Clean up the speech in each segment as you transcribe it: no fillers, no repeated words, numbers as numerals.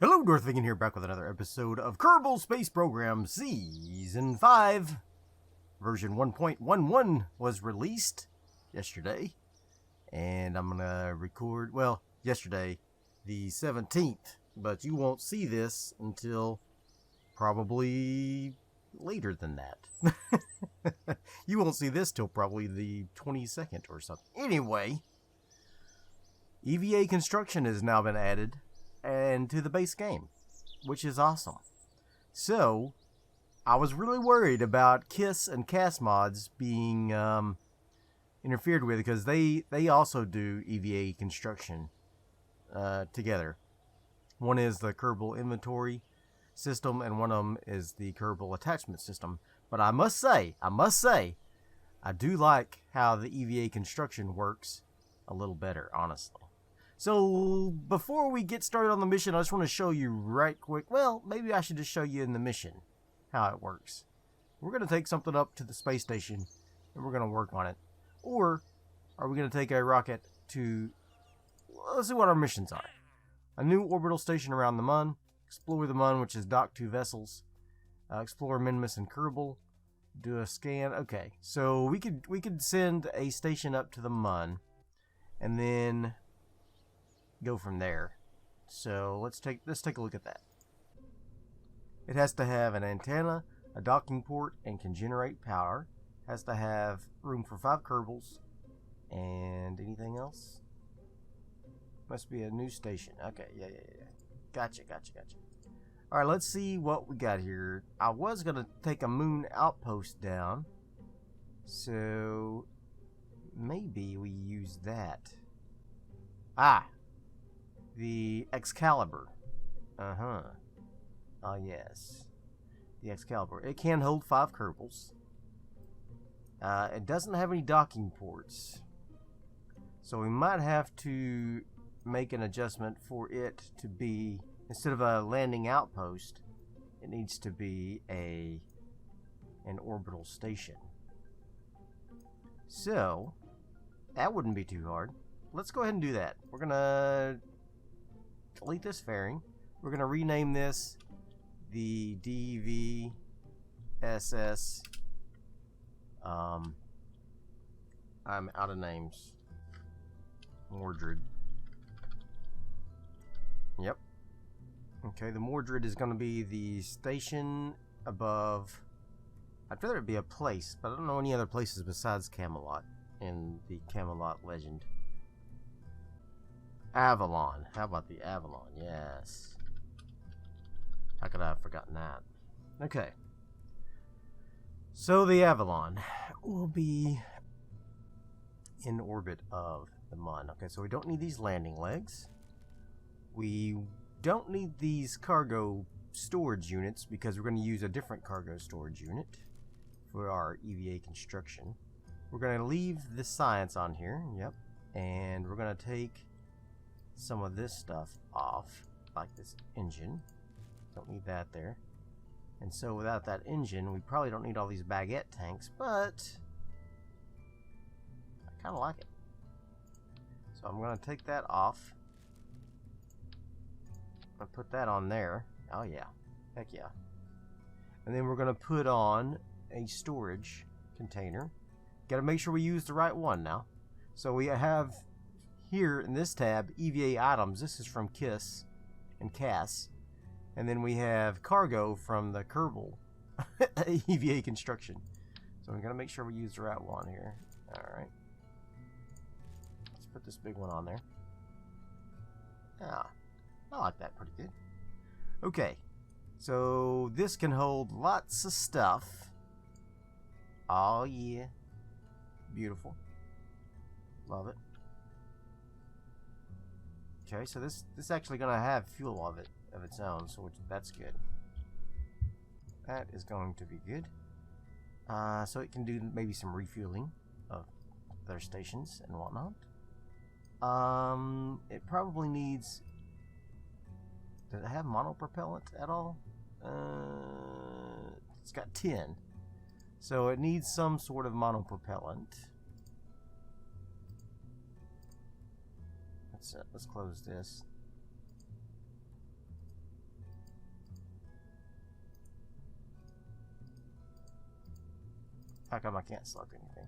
Hello, Darthvegan here, back with another episode of Kerbal Space Program Season 5. Version 1.11 was released yesterday, and I'm gonna record, well, yesterday, the 17th, but you won't see this until probably later than that. You won't see this till probably the 22nd or something. Anyway, EVA Construction has now been added and to the base game, which is awesome. So I was really worried about KISS and CAS mods being interfered with, because they also do EVA construction together. One is the Kerbal inventory system, and one of them is the Kerbal attachment system. But I must say, I do like how the EVA construction works a little better, honestly. So, before we get started on the mission, I just want to show you right quick. Well, maybe I should just show you in the mission how it works. We're going to take something up to the space station, and we're going to work on it. Or, are we going to take a rocket to... Let's see what our missions are. A new orbital station around the Mun. Explore the Mun, which is dock 2 vessels. Explore Mun Mission and Kerbal. Do a scan. Okay, so we could send a station up to the Mun, and then go from there. So let's take a look at that. It has to have an antenna, a docking port, and can generate power. Has to have room for 5 Kerbals, and anything else? Must be a new station. Okay, yeah. Gotcha. Alright, let's see what we got here. I was gonna take a moon outpost down, so maybe we use that. The Excalibur. Oh, yes. The Excalibur. It can hold 5 Kerbals. It doesn't have any docking ports. So we might have to make an adjustment for it to be, instead of a landing outpost, it needs to be an orbital station. So, that wouldn't be too hard. Let's go ahead and do that. We're going to delete this fairing. We're going to rename this the DVSS. I'm out of names. Mordred. Yep. Okay, the Mordred is going to be the station above. I'd rather it be a place, but I don't know any other places besides Camelot in the Camelot legend. Avalon. How about the Avalon? Yes. How could I have forgotten that? Okay. So the Avalon will be in orbit of the Mun. Okay, so we don't need these landing legs. We don't need these cargo storage units, because we're going to use a different cargo storage unit for our EVA construction. We're going to leave the science on here. Yep. And we're going to take some of this stuff off, like this engine. Don't need that there. And so without that engine, we probably don't need all these baguette tanks, but I kind of like it. So I'm going to take that off. I'm going to put that on there. Oh yeah, heck yeah. And then we're going to put on a storage container. Got to make sure we use the right one now. So we have here in this tab, EVA items. This is from KISS and CAS. And then we have cargo from the Kerbal EVA construction. So we're going to make sure we use the right one here. Alright. Let's put this big one on there. I like that pretty good. Okay. So this can hold lots of stuff. Oh yeah. Beautiful. Love it. Okay, so this is actually going to have fuel of its own, so that's good. That is going to be good. So it can do maybe some refueling of their stations and whatnot. It probably needs... Does it have monopropellant at all? It's got 10. So it needs some sort of monopropellant. Let's close this. How come I can't select anything?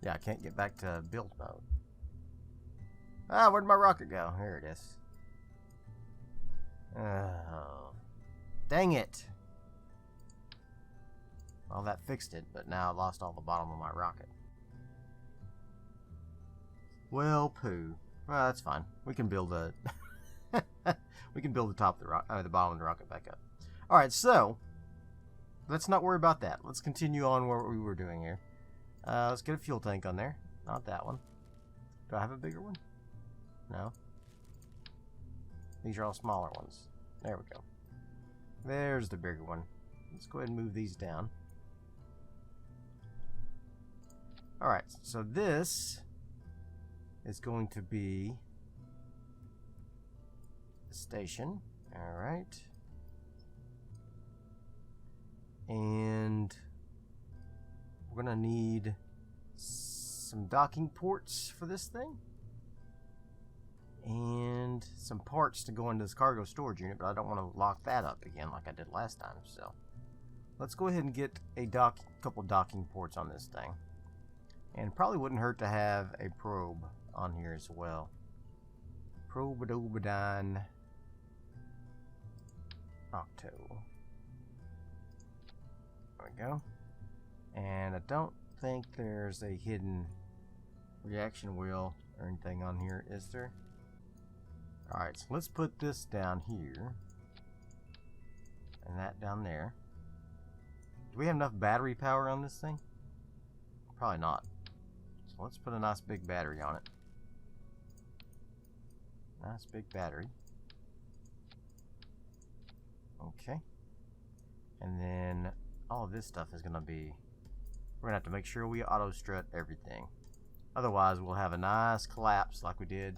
Yeah, I can't get back to build mode. Ah, where'd my rocket go? Here it is. Oh, dang it. Well, that fixed it, but now I lost all the bottom of my rocket. Well, poo. Well, that's fine. We can build a we can build the top of the bottom of the rocket back up. All right, so let's not worry about that. Let's continue on what we were doing here. Let's get a fuel tank on there. Not that one. Do I have a bigger one? No. These are all smaller ones. There we go. There's the bigger one. Let's go ahead and move these down. Alright, so this is going to be the station. Alright. And we're going to need some docking ports for this thing. And some parts to go into this cargo storage unit, but I don't want to lock that up again like I did last time. So let's go ahead and get a couple docking ports on this thing. And probably wouldn't hurt to have a probe on here as well. Probe-a-dobe-dine Octo. There we go. And I don't think there's a hidden reaction wheel or anything on here, is there? Alright, so let's put this down here. And that down there. Do we have enough battery power on this thing? Probably not. So let's put a nice big battery on it. Nice big battery. Okay. And then all of this stuff is going to be... We're going to have to make sure we auto-strut everything. Otherwise, we'll have a nice collapse like we did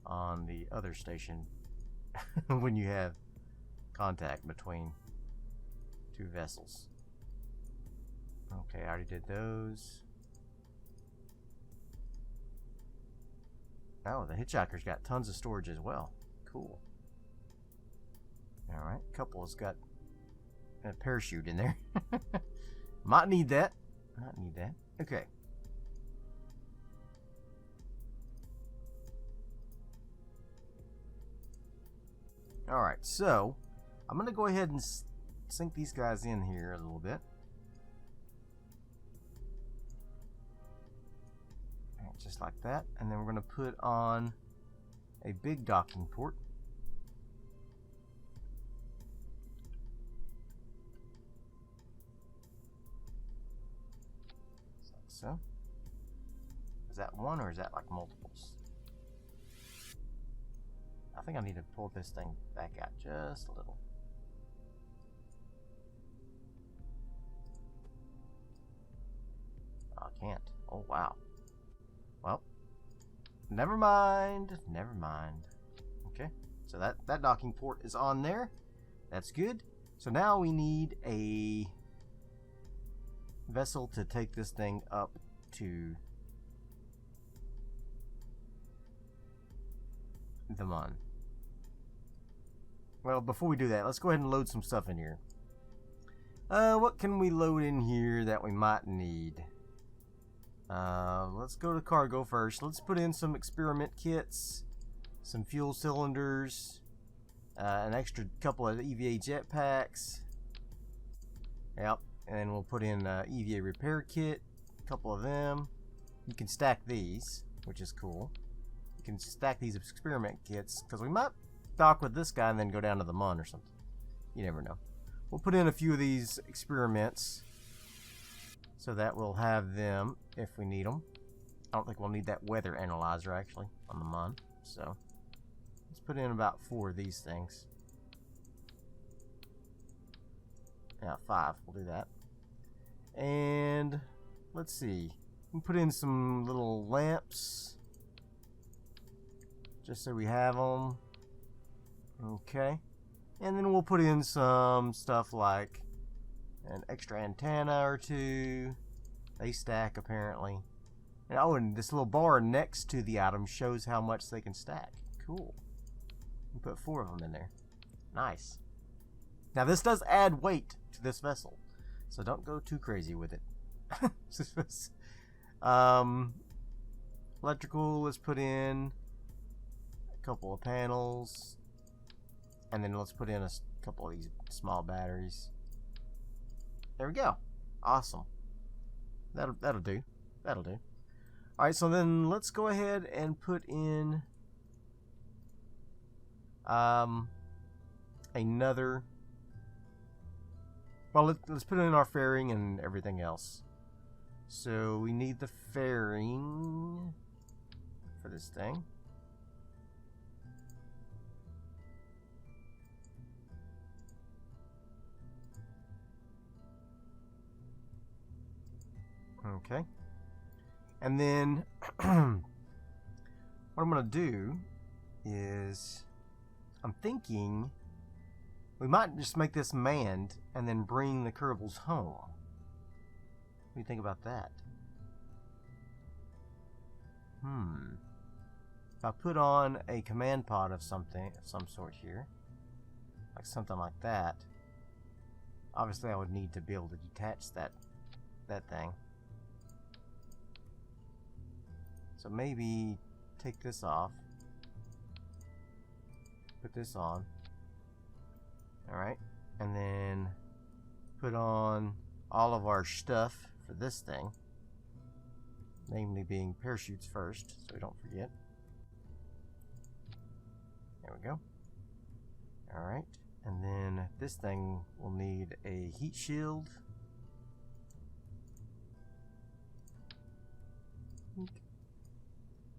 on the other station when you have contact between two vessels. Okay, I already did those. Oh, the Hitchhiker's got tons of storage as well. Cool. Alright, couple's got a parachute in there. Might need that. Might need that. Okay. Alright, so I'm going to go ahead and sink these guys in here a little bit. Alright, just like that. And then we're going to put on a big docking port. Like so. Is that one or is that like multiples? I think I need to pull this thing back out just a little. Oh, I can't. Oh, wow. Well, never mind. Never mind. Okay, so that docking port is on there. That's good. So now we need a vessel to take this thing up to the Mun. Well, before we do that, let's go ahead and load some stuff in here. What can we load in here that we might need? Let's go to cargo first. Let's put in some experiment kits, some fuel cylinders, an extra couple of EVA jetpacks. Yep, and we'll put in EVA repair kit, a couple of them. You can stack these, which is cool. You can stack these experiment kits because we might dock with this guy and then go down to the Mun or something. You never know. We'll put in a few of these experiments so that we'll have them if we need them. I don't think we'll need that weather analyzer actually on the Mun. So let's put in about 4 of these things. Yeah, 5. We'll do that. And let's see. We'll put in some little lamps just so we have them. Okay. And then we'll put in some stuff like an extra antenna or 2. They stack apparently. And oh, and this little bar next to the item shows how much they can stack. Cool. We put 4 of them in there. Nice. Now this does add weight to this vessel. So don't go too crazy with it. Electrical, let's put in a couple of panels, and then let's put in a couple of these small batteries. There we go. Awesome. That'll do. That'll do. All right, so then let's go ahead and put in another. Well, let's put in our fairing and everything else. So we need the fairing for this thing. Okay. And then what I'm going to do is, I'm thinking we might just make this manned and then bring the Kerbals home. What do you think about that? If I put on a command pod of some sort here, like something like that, obviously I would need to be able to detach that thing. So maybe take this off, put this on, alright, and then put on all of our stuff for this thing, namely being parachutes first, so we don't forget. There we go. Alright, and then this thing will need a heat shield.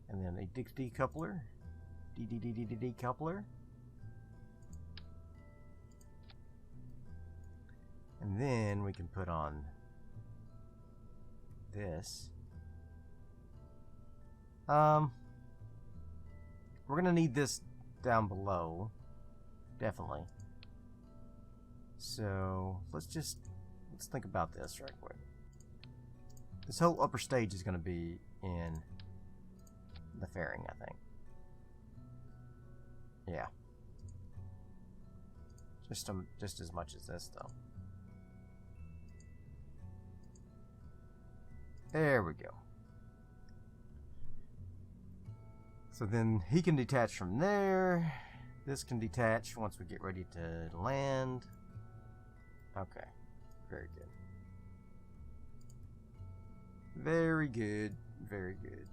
And then a decoupler, decoupler, and then we can put on this. We're gonna need this down below, definitely. So let's think about this right quick. This whole upper stage is gonna be in the fairing, I think. Yeah. Just as much as this, though. There we go. So then he can detach from there. This can detach once we get ready to land. Okay. Very good. Very good. Very good.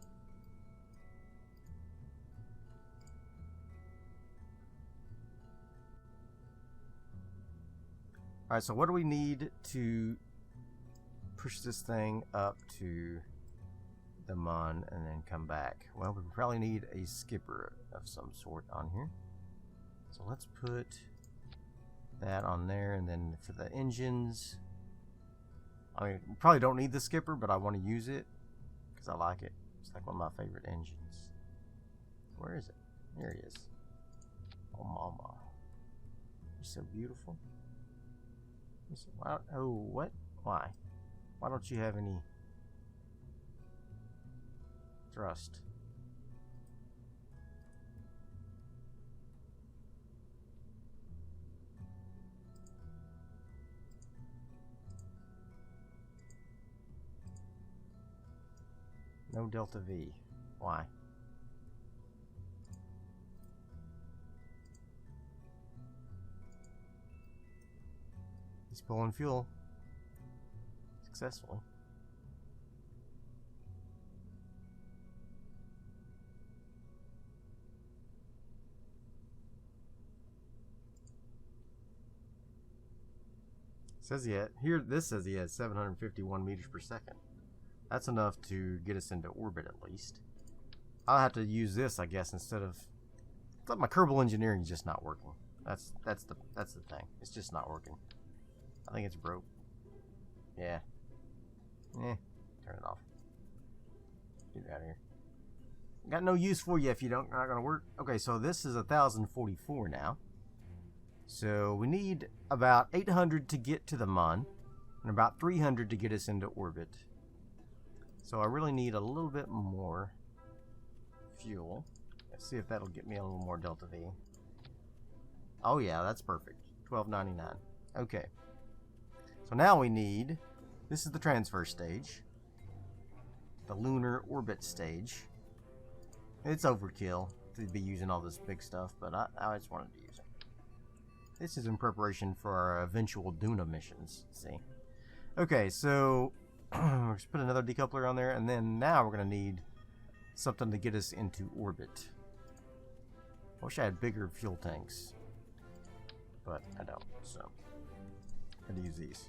Alright, so what do we need to push this thing up to the Mun and then come back? Well, we probably need a skipper of some sort on here. So let's put that on there, and then for the engines, I mean, we probably don't need the skipper, but I want to use it because I like it. It's like one of my favorite engines. Where is it? There he is. Oh, mama. You're so beautiful. Oh, what? Why? Why don't you have any thrust? No delta V. Why? He's pulling fuel successfully. Says he had, here, this says he has 751 meters per second. That's enough to get us into orbit at least. I'll have to use this, I guess, instead of. I thought my Kerbal engineering is just not working. That's the thing. It's just not working. I think it's broke. Yeah. Turn it off. Get it out of here. Got no use for you if you not gonna work. Okay, so this is 1044 now. So we need about 800 to get to the Mun, and about 300 to get us into orbit. So I really need a little bit more fuel. Let's see if that'll get me a little more delta V. Oh yeah, that's perfect. $12.99. Okay. So now we need, this is the transfer stage, the lunar orbit stage. It's overkill to be using all this big stuff, but I just wanted to use it. This is in preparation for our eventual Duna missions. See? Okay, so we're just put another decoupler on there, and then now we're going to need something to get us into orbit. I wish I had bigger fuel tanks, but I don't, so I'm going to use these.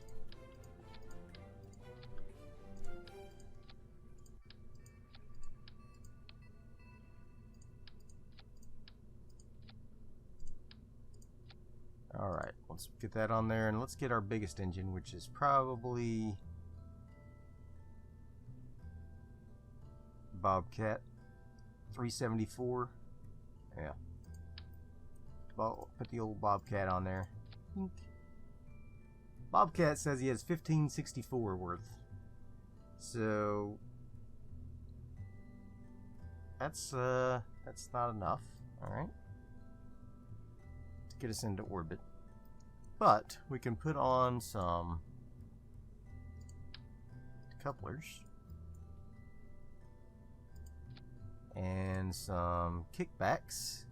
Alright, let's get that on there, and let's get our biggest engine, which is probably Bobcat 374. Yeah. Well, put the old Bobcat on there. Bobcat says he has 1564 worth. So that's not enough. Alright. Get us into orbit, but we can put on some couplers and some kickbacks.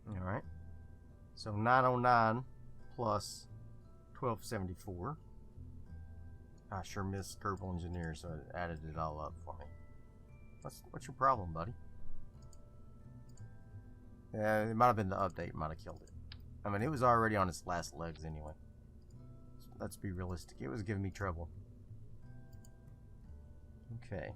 All right, so 909 plus 1274. I sure miss Kerbal Engineer, so I added it all up for me. What's your problem, buddy? Yeah, it might have been the update, might have killed it. I mean, it was already on its last legs anyway. So let's be realistic. It was giving me trouble. Okay.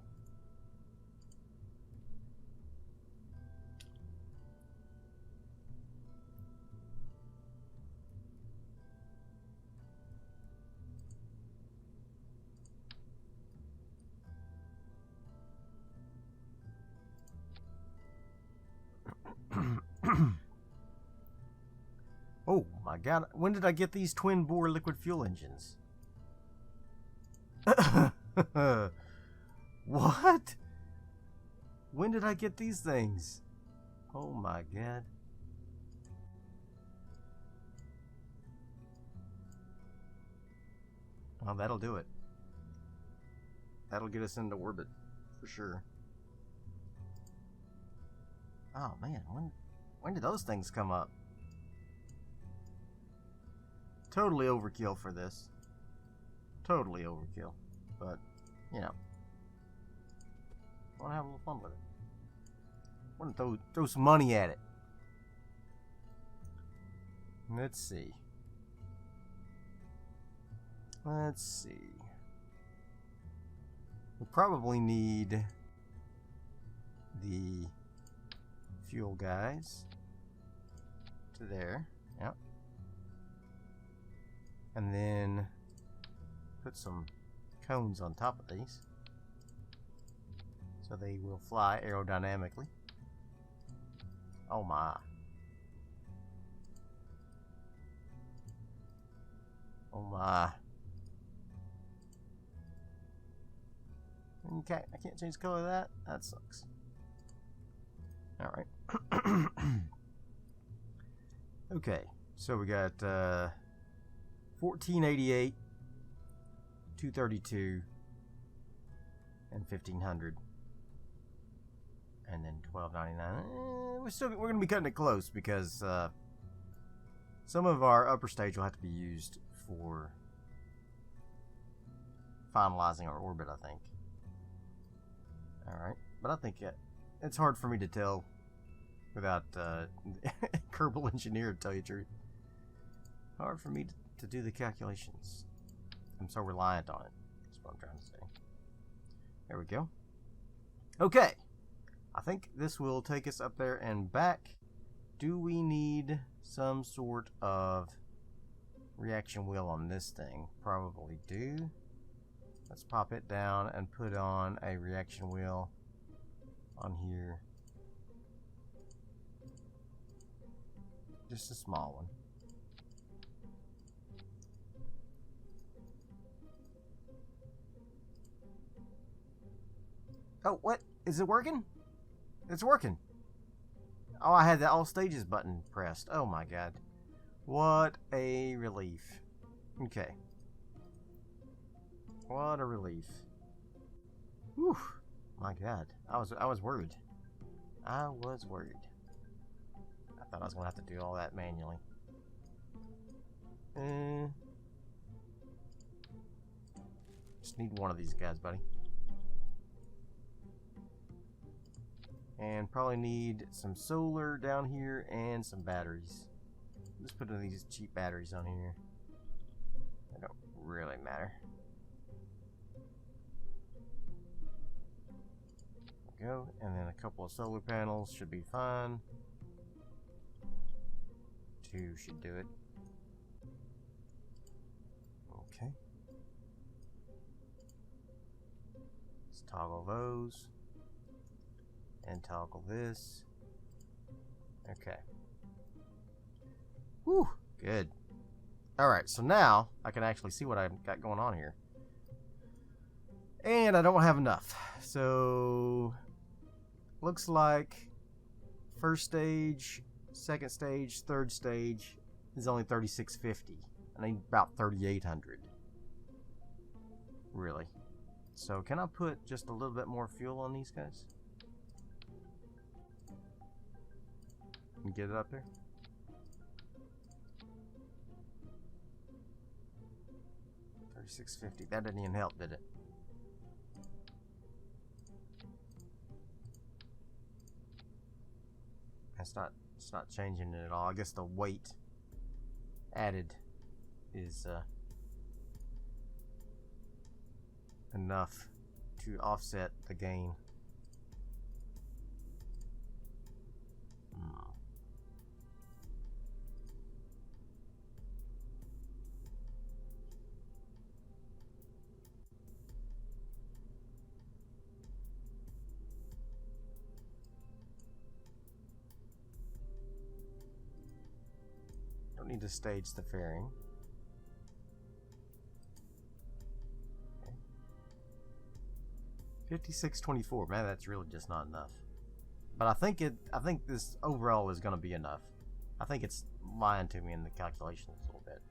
Oh my god, when did I get these twin bore liquid fuel engines? What? When did I get these things? Oh my god. Oh, that'll do it. That'll get us into orbit for sure. Oh man, when did those things come up? Totally overkill for this. Totally overkill. But, you know. I want to have a little fun with it. I want to throw some money at it. Let's see. Let's see. We'll probably need the fuel guys to there. Yep. And then put some cones on top of these so they will fly aerodynamically. Oh my. Oh my. I can't change the color of that? That sucks. Alright. Okay, so we got 1488, 232, and 1500, and then 1299. We're gonna be cutting it close because some of our upper stage will have to be used for finalizing our orbit, I think. All right, but I think it's hard for me to tell without Kerbal Engineer, to tell you the truth. Hard for me to do the calculations. I'm so reliant on it. That's what I'm trying to say. There we go. Okay. I think this will take us up there and back. Do we need some sort of reaction wheel on this thing? Probably do. Let's pop it down and put on a reaction wheel on here. Just a small one. Oh, what? Is it working? It's working. Oh, I had the all stages button pressed. Oh my god. What a relief. Okay. What a relief. Whew. My god. I was worried. I was worried. I thought I was gonna have to do all that manually. Just need one of these guys, buddy. And probably need some solar down here and some batteries. Let's put in these cheap batteries on here. They don't really matter. There we go. And then a couple of solar panels should be fine. 2 should do it. Okay. Let's toggle those. And toggle this. Okay. Whew, good. Alright, so now I can actually see what I've got going on here. And I don't have enough. So, looks like first stage, second stage, third stage is only 3650. I need about 3800. Really. So, can I put just a little bit more fuel on these guys? And get it up there. $36.50. That didn't even help, did it? It's not changing it at all. I guess the weight added is enough to offset the gain. Need to stage the fairing. Okay. 5624. Man, that's really just not enough. But I think this overall is going to be enough. I think it's lying to me in the calculations a little bit.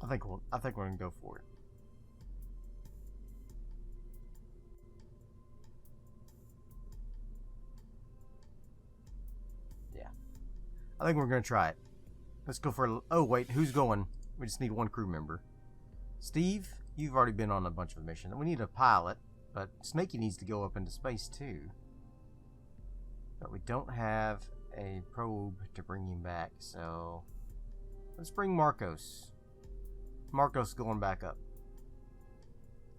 I think we're gonna go for it. I think we're going to try it. Let's go for... Oh, wait. Who's going? We just need one crew member. Steve, you've already been on a bunch of missions. We need a pilot, but Snaky needs to go up into space, too. But we don't have a probe to bring him back, so... Let's bring Marcos. Marcos going back up.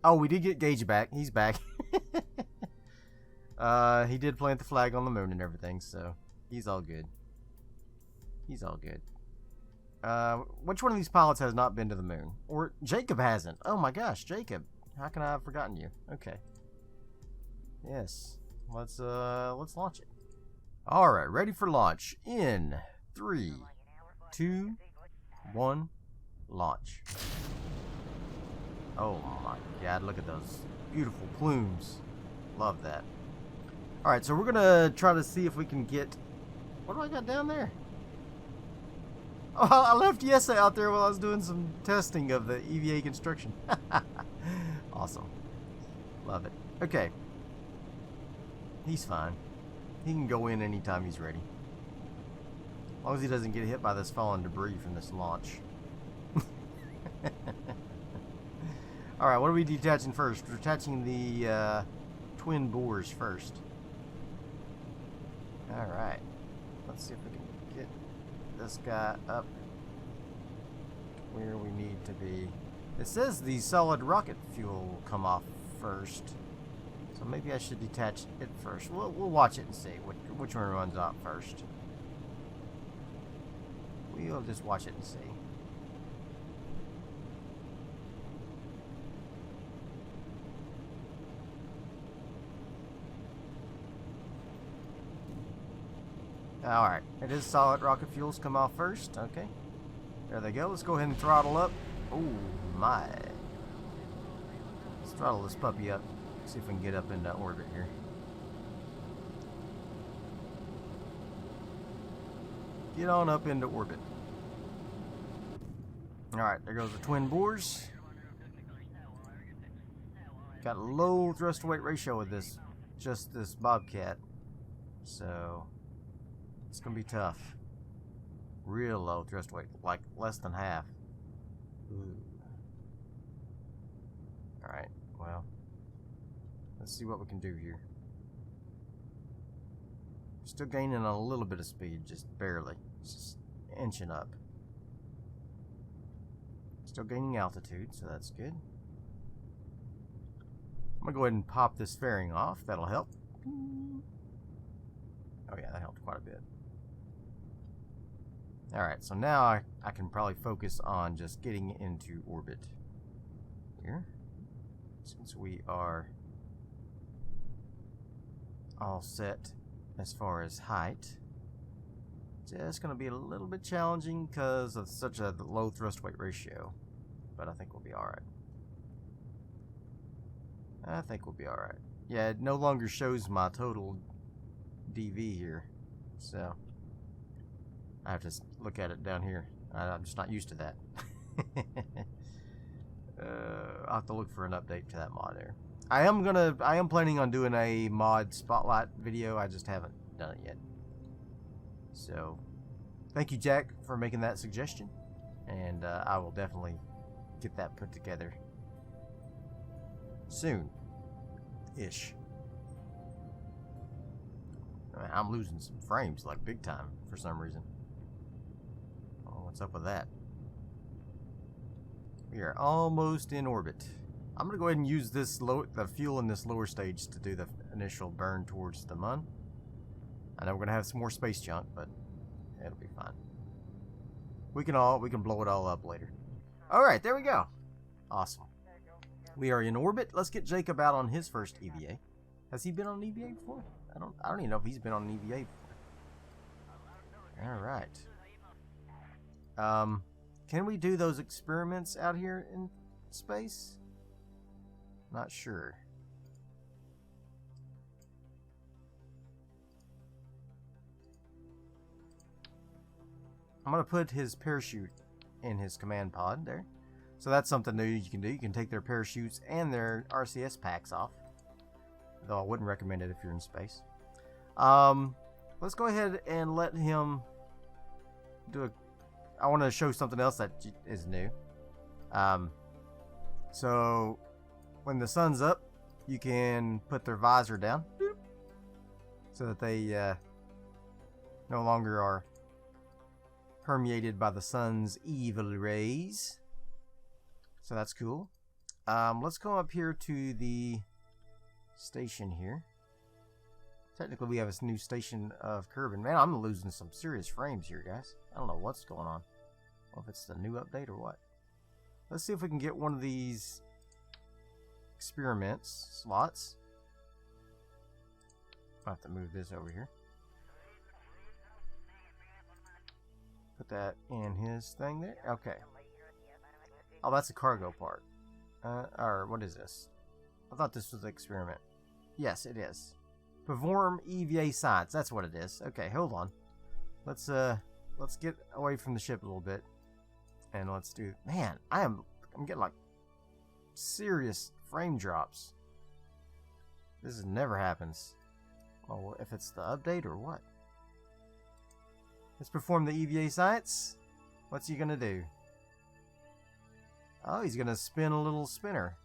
Oh, we did get Gage back. He's back. He did plant the flag on the moon and everything, so... He's all good. He's all good. Which one of these pilots has not been to the moon? Or Jacob hasn't. Oh my gosh, Jacob. How can I have forgotten you? Okay. Yes. Let's launch it. Alright, ready for launch. In 3, 2, 1, launch. Oh my god, look at those beautiful plumes. Love that. Alright, so we're gonna try to see if we can get... What do I got down there? Oh, I left Yesa out there while I was doing some testing of the EVA construction. Awesome. Love it. Okay. He's fine. He can go in anytime he's ready. As long as he doesn't get hit by this fallen debris from this launch. Alright, what are we detaching first? We're detaching the twin bores first. Alright. Let's see if we can get this guy up where we need to be. It says the solid rocket fuel will come off first, so maybe I should detach it first. We'll watch it and see which one runs out first. We'll just watch it and see. Alright, it is solid rocket fuels come off first. Okay. There they go. Let's go ahead and throttle up. Oh my. throttle this puppy up. See if we can get up into orbit here. Get on up into orbit. Alright, there goes the twin bores. Got a low thrust to weight ratio with this, just this Bobcat. So, it's going to be tough. Real low thrust weight, like less than half. Ooh. Alright, well, let's see what we can do here. Still gaining a little bit of speed, just barely. Just inching up. Still gaining altitude, so that's good. I'm going to go ahead and pop this fairing off. That'll help. Oh yeah, that helped quite a bit. Alright, so now I can probably focus on just getting into orbit here. Since we are all set as far as height. Just going to be a little bit challenging because of such a low thrust weight ratio. But I think we'll be alright. I think we'll be alright. Yeah, it no longer shows my total DV here. So, I have to look at it down here. I'm just not used to that. I'll have to look for an update to that mod there. I am planning on doing a mod spotlight video. I just haven't done it yet. So, thank you, Jack, for making that suggestion. And I will definitely get that put together soon-ish. I'm losing some frames, like big time, for some reason. Oh, what's up with that? We are almost in orbit. I'm gonna go ahead and use this the fuel in this lower stage to do the initial burn towards the Mun. I know we're gonna have some more space junk, but it'll be fine. We can blow it all up later. All right, there we go. Awesome. We are in orbit. Let's get Jacob out on his first EVA. Has he been on an EVA before? I don't even know if he's been on an EVA before. All right. Can we do those experiments out here in space? Not sure. I'm going to put his parachute in his command pod there. So that's something new you can do. You can take their parachutes and their RCS packs off. Though I wouldn't recommend it if you're in space. Let's go ahead and let him do a... I want to show something else that is new. So when the sun's up, you can put their visor down so that they no longer are permeated by the sun's evil rays. So that's cool. Let's go up here to the station here. Technically, we have a new station of Kerbin. Man, I'm losing some serious frames here, guys. I don't know what's going on. Well, if it's the new update or what. Let's see if we can get one of these experiments slots. I'll have to move this over here. Put that in his thing there. Okay. Oh, that's a cargo part. Or what is this? I thought this was an experiment. Yes, it is. Perform EVA Science. That's what it is. Okay, hold on. Let's get away from the ship a little bit, and let's do. Man, I'm getting like serious frame drops. This never happens. Oh, if it's the update or what? Let's perform the EVA Science. What's he gonna do? Oh, he's gonna spin a little spinner.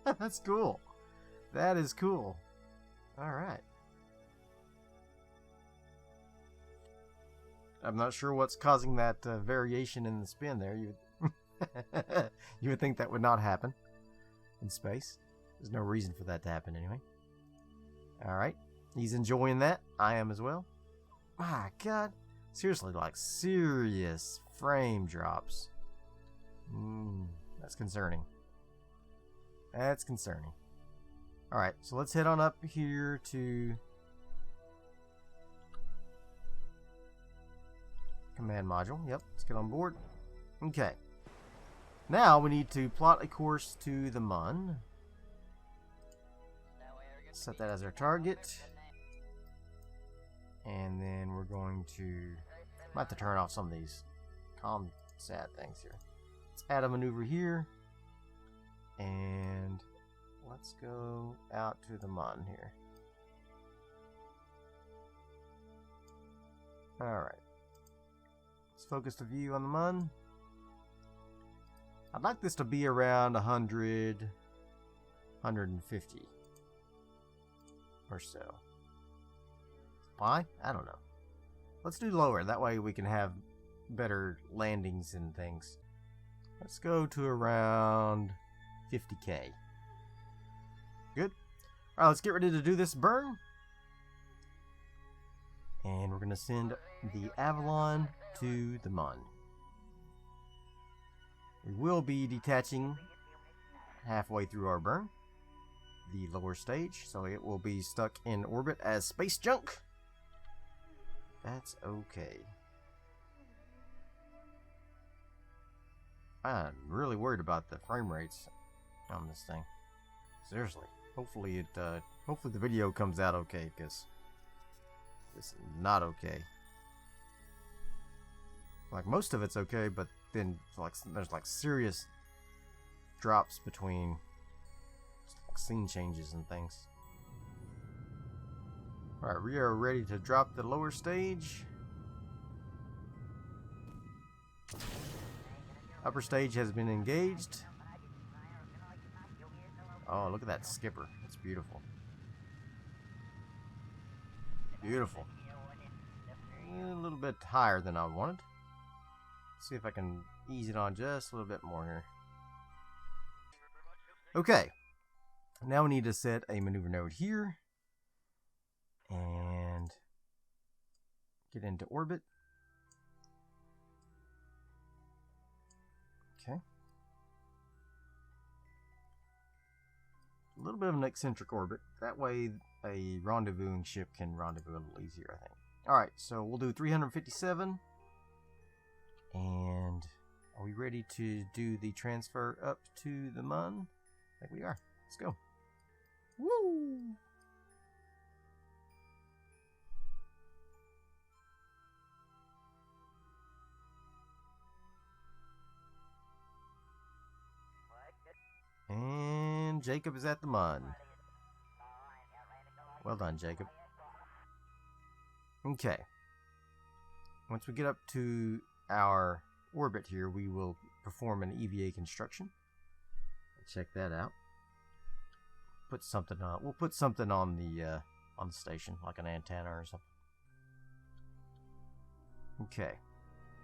That's cool. That is cool. Alright. I'm not sure what's causing that variation in the spin there. You would think that would not happen in space. There's no reason for that to happen anyway. Alright. He's enjoying that. I am as well. My God. Seriously, like serious frame drops. That's concerning. That's concerning. Alright, so let's head on up here to command module. Yep, let's get on board. Okay. Now we need to plot a course to the Mun. Set that as our target. And then we're going to... I might have to turn off some of these sad things here. Let's add a maneuver here. And let's go out to the Mun here. Alright. Let's focus the view on the Mun. I'd like this to be around 100, 150 or so. Why? I don't know. Let's do lower. That way we can have better landings and things. Let's go to around 50k. Good. Alright, let's get ready to do this burn. And we're going to send the Avalon to the Mun. We will be detaching halfway through our burn, the lower stage, so it will be stuck in orbit as space junk. That's okay. I'm really worried about the frame rates on this thing. Seriously. Hopefully the video comes out okay, because this is not okay. Like, most of it's okay, but then there's like serious drops between scene changes and things. Alright, we are ready to drop the lower stage. Upper stage has been engaged. Oh, look at that skipper. It's beautiful. Beautiful. A little bit higher than I wanted. See if I can ease it on just a little bit more here. Okay. Now we need to set a maneuver node here. And get into orbit. Okay. A little bit of an eccentric orbit. That way a rendezvousing ship can rendezvous a little easier, I think. Alright, so we'll do 357. And are we ready to do the transfer up to the Mun? I think we are. Let's go. Woo! And Jacob is at the Mun. Well done, Jacob. Okay. Once we get up to our orbit here, we will perform an EVA construction. Check that out. Put something on. We'll put something on the station, like an antenna or something. Okay.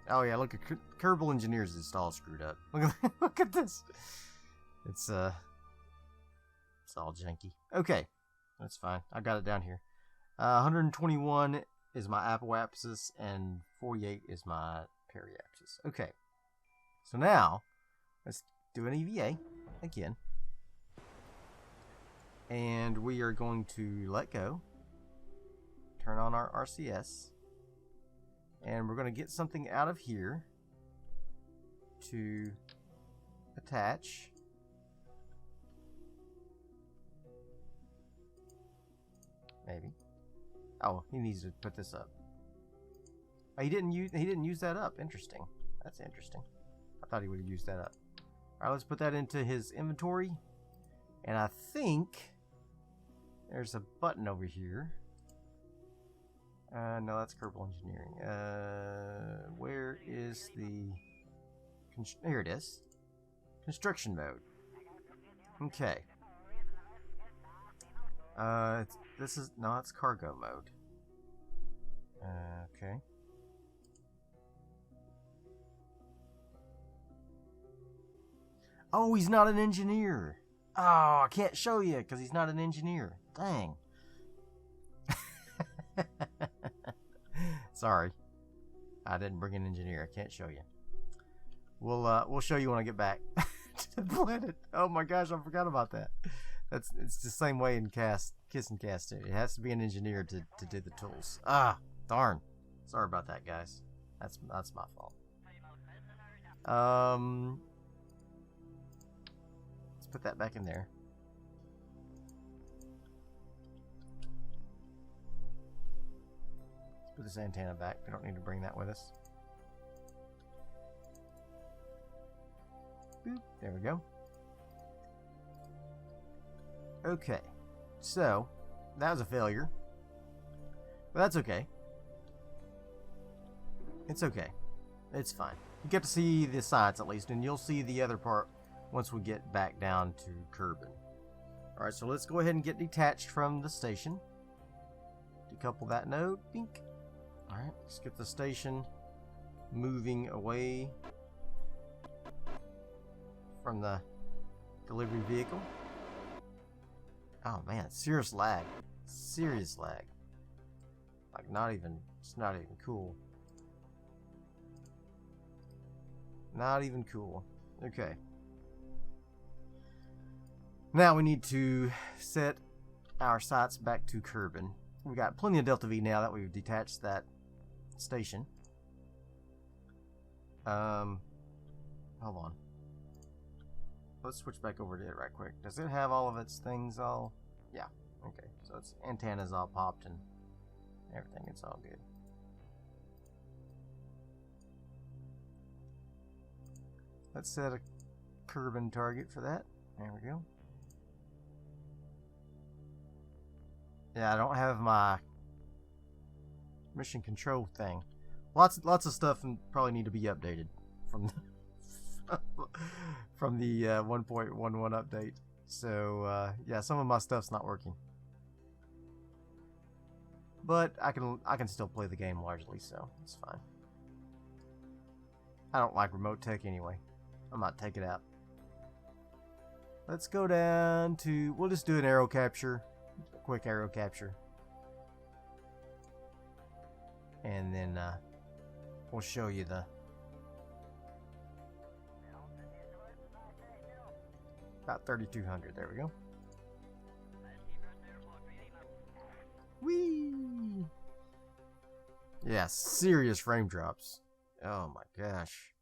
Oh yeah, look at Kerbal Engineers is all screwed up. Look at this. It's all janky. Okay, that's fine. I got it down here. 121 is my apoapsis and 48 is my periapsis. Okay, so now let's do an EVA again, and we are going to let go, turn on our RCS, and we're going to get something out of here to attach. Maybe. Oh, he needs to put this up. Oh, he didn't use that up. Interesting. That's interesting. I thought he would have used that up. Alright, let's put that into his inventory. And I think there's a button over here. No, that's Kerbal Engineering. Where is the... Here it is. Construction mode. Okay. This is... No, it's cargo mode. Okay. Oh, he's not an engineer. Oh, I can't show you because he's not an engineer. Dang. Sorry. I didn't bring an engineer. I can't show you. We'll show you when I get back to the planet. Oh my gosh, I forgot about that. It's the same way in Kiss and Cast 2. It has to be an engineer to do the tools. Ah, darn. Sorry about that, guys. That's my fault. put that back in there. Let's put this antenna back. We don't need to bring that with us. Boop. There we go. Okay. So, that was a failure. But that's okay. It's okay. It's fine. You get to see the science at least, and you'll see the other part once we get back down to Kerbin. Alright, so let's go ahead and get detached from the station. Decouple that node. Bink. Alright, let's get the station moving away from the delivery vehicle. Oh man, serious lag. Serious lag. Like it's not even cool. Not even cool. Okay. Now we need to set our sights back to Kerbin. We got plenty of Delta V now that we've detached that station. Hold on. Let's switch back over to it right quick. Does it have all of its things all? Yeah. Okay. So its antennas all popped and everything. It's all good. Let's set a Kerbin target for that. There we go. Yeah, I don't have my mission control thing. Lots of stuff and probably need to be updated from from the 1.11 update. So yeah, some of my stuff's not working, but I can still play the game largely, so it's fine. I don't like RemoteTech anyway. I might take it out. Let's go down to, we'll just do an arrow capture, a quick arrow capture, and then we'll show you the about 3,200. There we go. Whee! Yeah, serious frame drops. Oh my gosh.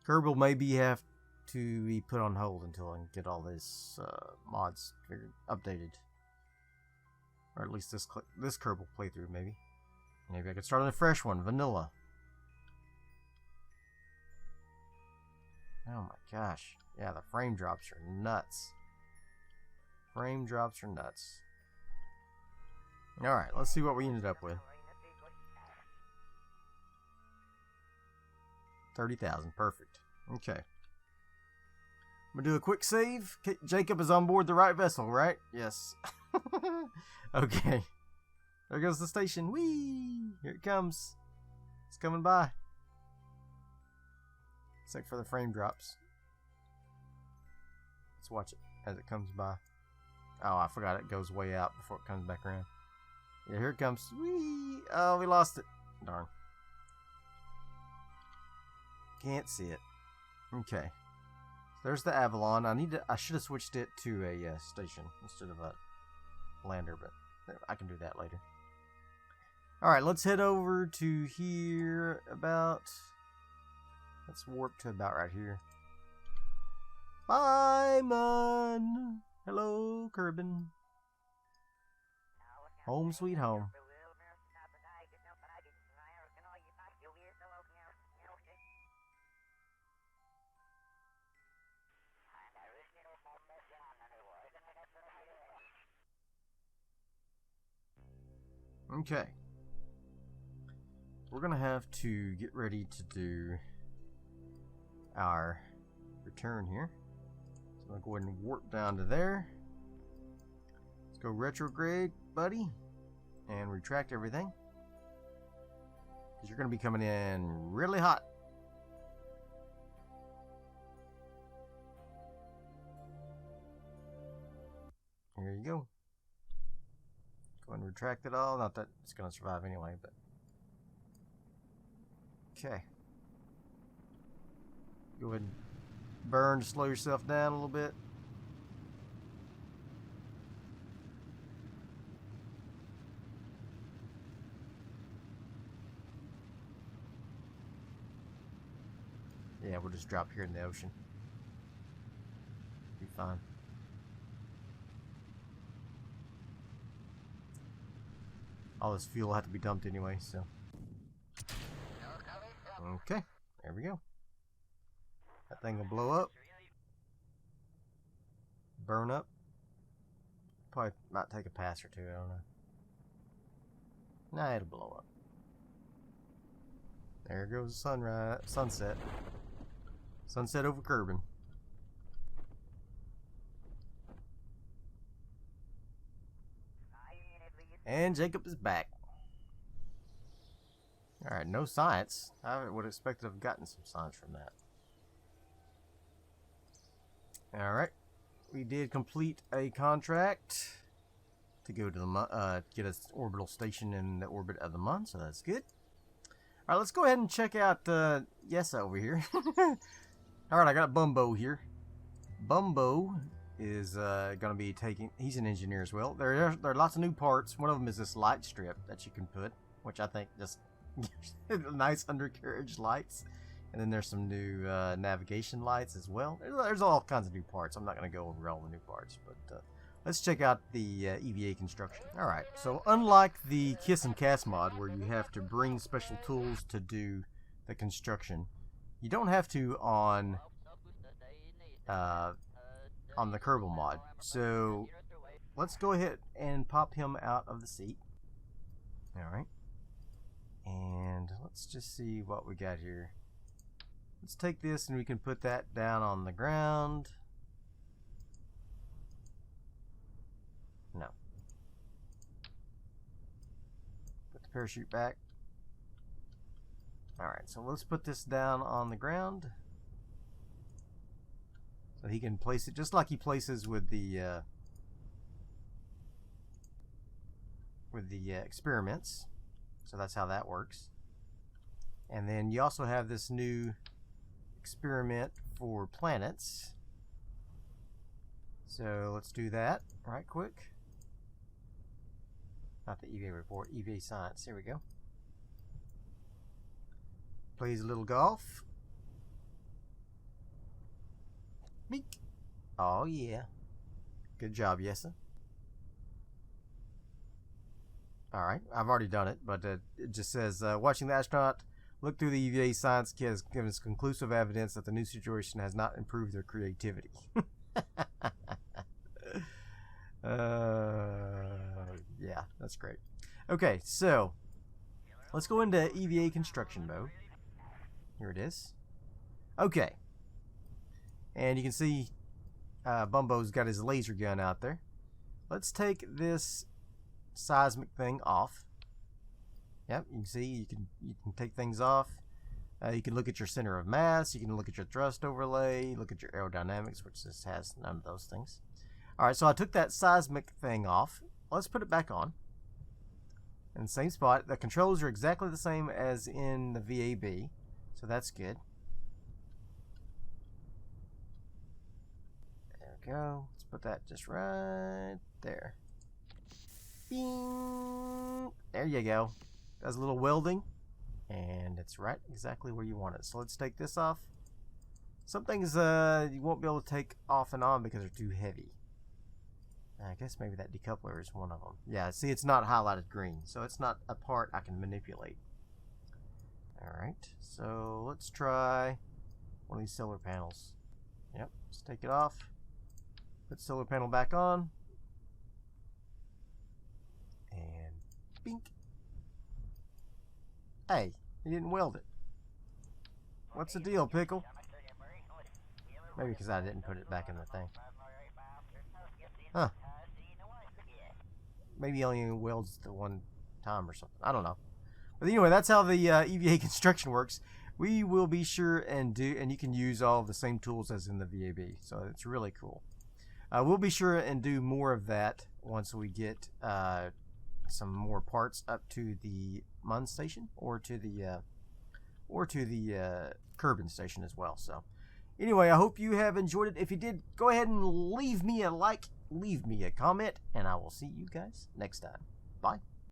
Kerbal maybe have to be put on hold until I can get all this mods updated, or at least this Kerbal playthrough. Maybe I could start on a fresh one, vanilla. Oh my gosh, yeah, the frame drops are nuts. Frame drops are nuts. All right, let's see what we ended up with. 30,000, perfect. Okay. I'm gonna do a quick save. Jacob is on board the right vessel, right? Yes. Okay. There goes the station. Whee! Here it comes. It's coming by. Except for the frame drops. Let's watch it as it comes by. Oh, I forgot it goes way out before it comes back around. Yeah, here it comes. Whee! Oh, we lost it. Darn. Can't see it. Okay. There's the Avalon. I should have switched it to a station instead of a lander, but I can do that later. Alright, let's head over to here about... Let's warp to about right here. Bye, Mun! Hello, Kerbin. Home sweet home. Okay. We're gonna have to get ready to do our return here. So I'm gonna go ahead and warp down to there. Let's go retrograde, buddy, and retract everything. Because you're gonna be coming in really hot. Here you go. Go and retract it all. Not that it's going to survive anyway, but... Okay. Go ahead and burn to slow yourself down a little bit. Yeah, we'll just drop here in the ocean. Be fine. All this fuel had to be dumped anyway, so. Okay, there we go. That thing will blow up. Burn up. Probably might take a pass or two, I don't know. Nah, it'll blow up. There goes sunrise, sunset. Sunset over Kerbin. And Jacob is back. Alright, no science. I would expect to have gotten some science from that. Alright. We did complete a contract to go to the get an orbital station in the orbit of the Mun, so that's good. Alright, let's go ahead and check out Yessa over here. Alright, I got Bumbo here. Bumbo is going to be taking, he's an engineer as well. There are lots of new parts. One of them is this light strip that you can put, which I think just gives nice undercarriage lights. And then there's some new navigation lights as well. There's all kinds of new parts. I'm not going to go over all the new parts, but let's check out the EVA construction. Alright, so unlike the Kiss and Cast mod where you have to bring special tools to do the construction, you don't have to on the Kerbal mod. So let's go ahead and pop him out of the seat. Alright. And let's just see what we got here. Let's take this and we can put that down on the ground. No. Put the parachute back. Alright, so let's put this down on the ground. So he can place it just like he places with the experiments. So that's how that works. And then you also have this new experiment for planets. So let's do that right quick. Not the EVA report, EVA Science. Here we go. Plays a little golf. Meek. Oh yeah. Good job, Yessa. Alright, I've already done it, but it just says, watching the astronaut look through the EVA Science kit has given us conclusive evidence that the new situation has not improved their creativity. Yeah, that's great. Okay, so let's go into EVA construction mode. Here it is. Okay. And you can see Bumbo's got his laser gun out there. Let's take this seismic thing off. Yep, you can see you can take things off. You can look at your center of mass. You can look at your thrust overlay. Look at your aerodynamics, which this has none of those things. All right, so I took that seismic thing off. Let's put it back on. In the same spot. The controls are exactly the same as in the VAB, so that's good. There we go. Let's put that just right there. Bing! There you go. Does a little welding, and it's right exactly where you want it. So let's take this off. Some things you won't be able to take off and on because they're too heavy. I guess maybe that decoupler is one of them. Yeah, see, it's not highlighted green, so it's not a part I can manipulate. Alright, so let's try one of these solar panels. Yep, let's take it off. Put the solar panel back on. And bink. Hey, he didn't weld it. What's the deal, Pickle? Maybe because I didn't put it back in the thing. Huh. Maybe he only welds the one time or something. I don't know. But anyway, that's how the EVA construction works. We will be sure and you can use all the same tools as in the VAB. So it's really cool. We'll be sure and do more of that once we get some more parts up to the Mun station or to the Kerbin station as well. So anyway, I hope you have enjoyed it. If you did, go ahead and leave me a like, leave me a comment, and I will see you guys next time. Bye.